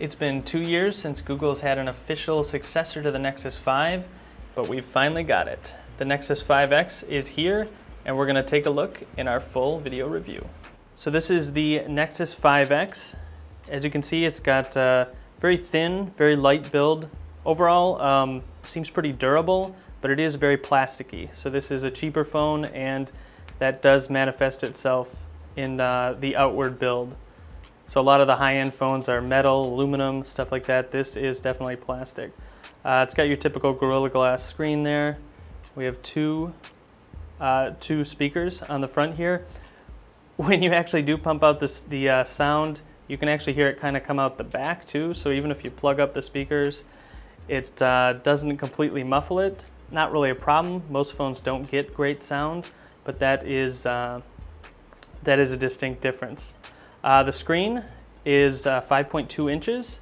It's been 2 years since Google's had an official successor to the Nexus 5, but we've finally got it. The Nexus 5X is here, and we're going to take a look in our full video review. So this is the Nexus 5X. As you can see, it's got a very thin, very light build. Overall, seems pretty durable, but it is very plasticky. So this is a cheaper phone, and that does manifest itself in the outward build. So a lot of the high-end phones are metal, aluminum, stuff like that. This is definitely plastic. It's got your typical Gorilla Glass screen there. We have two speakers on the front here. When you actually do pump out the sound, you can actually hear it kind of come out the back too. So even if you plug up the speakers, it doesn't completely muffle it. Not really a problem. Most phones don't get great sound, but that is a distinct difference. The screen is 5.2 inches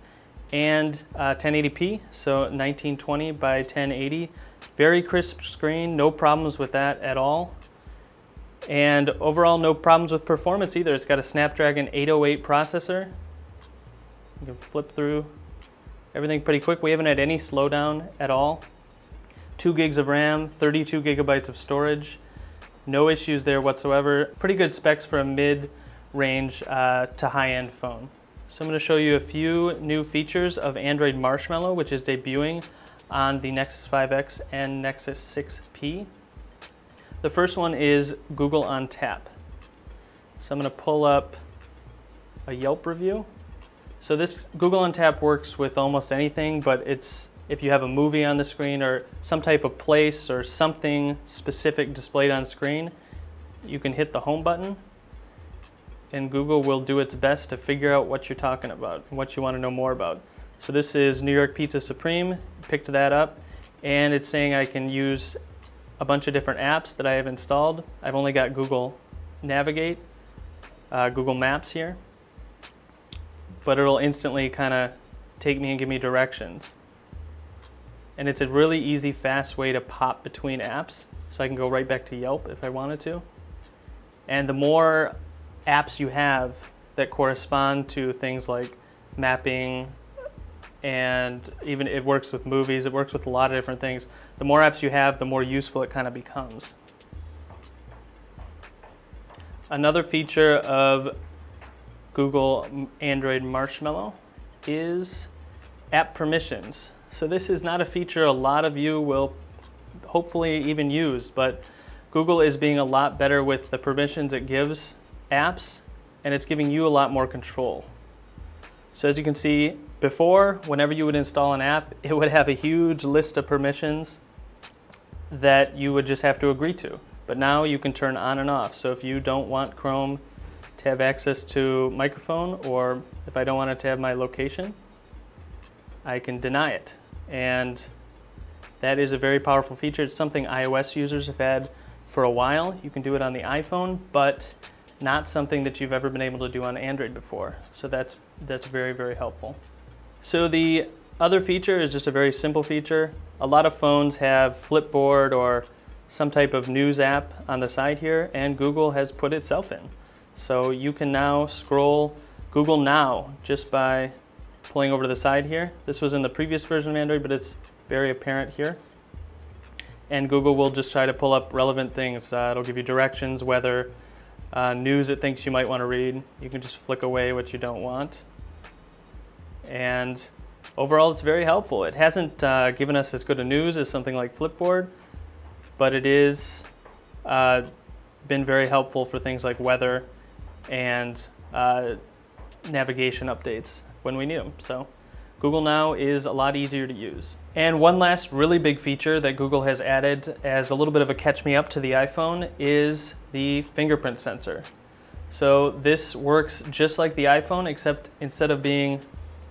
and 1080p, so 1920 by 1080. Very crisp screen, no problems with that at all. And overall, no problems with performance either. It's got a Snapdragon 808 processor. You can flip through everything pretty quick. We haven't had any slowdown at all. 2 gigs of RAM, 32 gigabytes of storage. No issues there whatsoever. Pretty good specs for a mid-range to high-end phone. So I'm going to show you a few new features of Android Marshmallow, which is debuting on the Nexus 5X and Nexus 6P. The first one is Google on Tap. So I'm going to pull up a Yelp review. So this Google on Tap works with almost anything, but it's if you have a movie on the screen or some type of place or something specific displayed on screen, you can hit the home button and Google will do its best to figure out what you're talking about and what you want to know more about. So this is New York Pizza Supreme. Picked that up, and it's saying I can use a bunch of different apps that I have installed. I've only got Google Navigate, Google Maps here, but it'll instantly kind of take me and give me directions. And it's a really easy, fast way to pop between apps, so I can go right back to Yelp if I wanted to. And the more apps you have that correspond to things like mapping, and even it works with movies, it works with a lot of different things. The more apps you have, the more useful it kind of becomes. Another feature of Google Android Marshmallow is app permissions. So this is not a feature a lot of you will hopefully even use, but Google is being a lot better with the permissions it gives apps, and it's giving you a lot more control. So as you can see, before, whenever you would install an app, it would have a huge list of permissions that you would just have to agree to. But now you can turn on and off. So if you don't want Chrome to have access to microphone, or if I don't want it to have my location, I can deny it. And that is a very powerful feature. It's something iOS users have had for a while. You can do it on the iPhone, but not something that you've ever been able to do on Android before. So that's very, very helpful. So the other feature is just a very simple feature. A lot of phones have Flipboard or some type of news app on the side here, and Google has put itself in. So you can now scroll Google Now just by pulling over to the side here. This was in the previous version of Android, but it's very apparent here. And Google will just try to pull up relevant things. It'll give you directions, weather, news it thinks you might want to read. You can just flick away what you don't want. And overall, it's very helpful. It hasn't given us as good a news as something like Flipboard, but it is been very helpful for things like weather and navigation updates when we need them. So Google Now is a lot easier to use. And one last really big feature that Google has added as a little bit of a catch-me-up to the iPhone is the fingerprint sensor. So this works just like the iPhone, except instead of being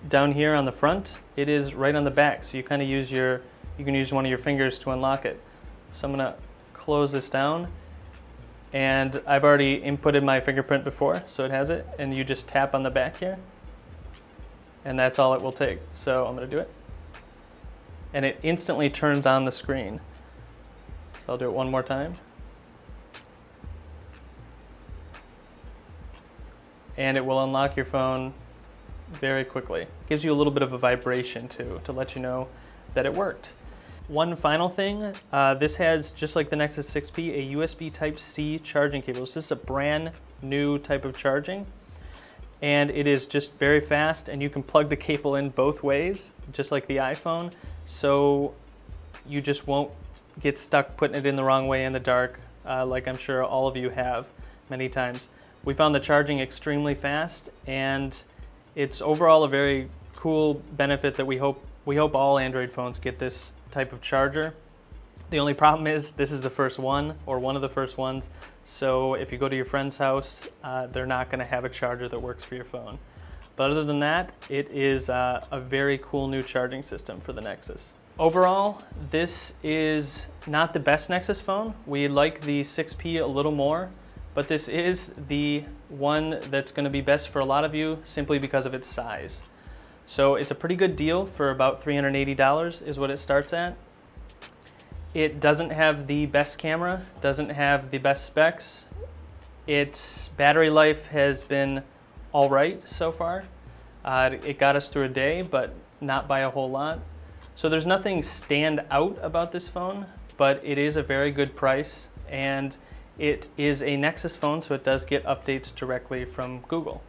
down here on the front, it is right on the back. So you kind of use you can use one of your fingers to unlock it. So I'm gonna close this down, and I've already inputted my fingerprint before, so it has it, and you just tap on the back here, and that's all it will take. So I'm gonna do it, and it instantly turns on the screen. So I'll do it one more time. And it will unlock your phone very quickly. It gives you a little bit of a vibration too, to let you know that it worked. One final thing, this has, just like the Nexus 6P, a USB Type-C charging cable. So this is a brand new type of charging, and it is just very fast, and you can plug the cable in both ways, just like the iPhone, so you just won't get stuck putting it in the wrong way in the dark, like I'm sure all of you have many times. We found the charging extremely fast, and it's overall a very cool benefit that we hope all Android phones get this type of charger. The only problem is this is the first one, or one of the first ones, so if you go to your friend's house, they're not going to have a charger that works for your phone. But other than that, it is a very cool new charging system for the Nexus. Overall, this is not the best Nexus phone. We like the 6P a little more, but this is the one that's going to be best for a lot of you simply because of its size. So it's a pretty good deal for about $380 is what it starts at. It doesn't have the best camera, doesn't have the best specs. Its battery life has been all right so far. It got us through a day, but not by a whole lot. So there's nothing stand out about this phone, but it is a very good price, and it is a Nexus phone, so it does get updates directly from Google.